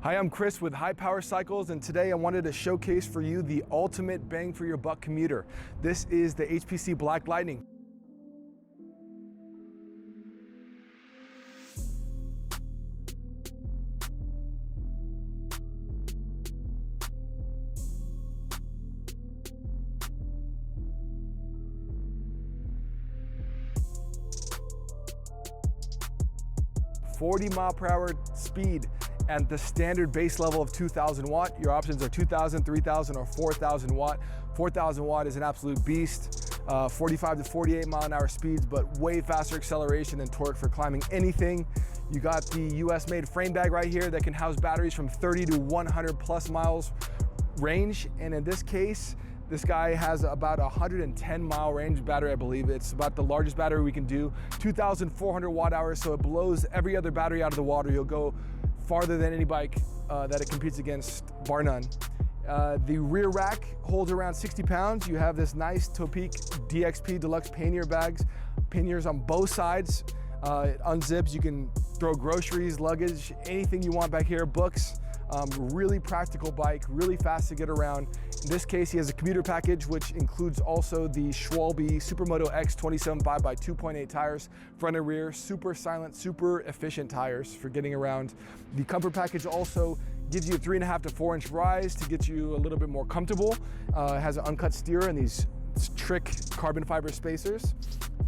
Hi, I'm Chris with High Power Cycles, and today I wanted to showcase for you the ultimate bang for your buck commuter. This is the HPC Black Lightning. .40 mph speed and the standard base level of 2000 watt. Your options are 2000, 3000, or 4000 watt. 4000 watt is an absolute beast. 45 to 48 mile an hour speeds, but way faster acceleration and torque for climbing anything. You got the US made frame bag right here that can house batteries from 30 to 100 plus miles range. And in this case, this guy has about 110 mile range battery, I believe. It's about the largest battery we can do. 2,400 watt hours, so it blows every other battery out of the water. You'll go farther than any bike that it competes against, bar none. The rear rack holds around 60 pounds. You have this nice Topeak DXP Deluxe pannier bags. Panniers on both sides. It unzips, you can throw groceries, luggage, anything you want back here, books. Really practical bike, really fast to get around. In this case, he has a commuter package, which includes also the Schwalbe Supermoto X 27.5 by 2.8 tires, front and rear, super silent, super efficient tires for getting around. The comfort package also gives you a 3.5 to 4 inch rise to get you a little bit more comfortable. It has an uncut steer and these trick carbon fiber spacers.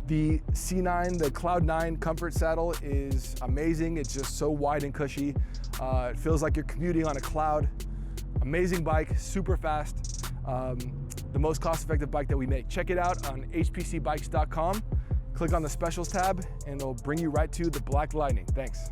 The C9, the Cloud 9 comfort saddle is amazing. It's just so wide and cushy. It feels like you're commuting on a cloud. Amazing bike, super fast. The most cost-effective bike that we make. Check it out on hpcbikes.com. Click on the specials tab and it'll bring you right to the Black Lightning. Thanks.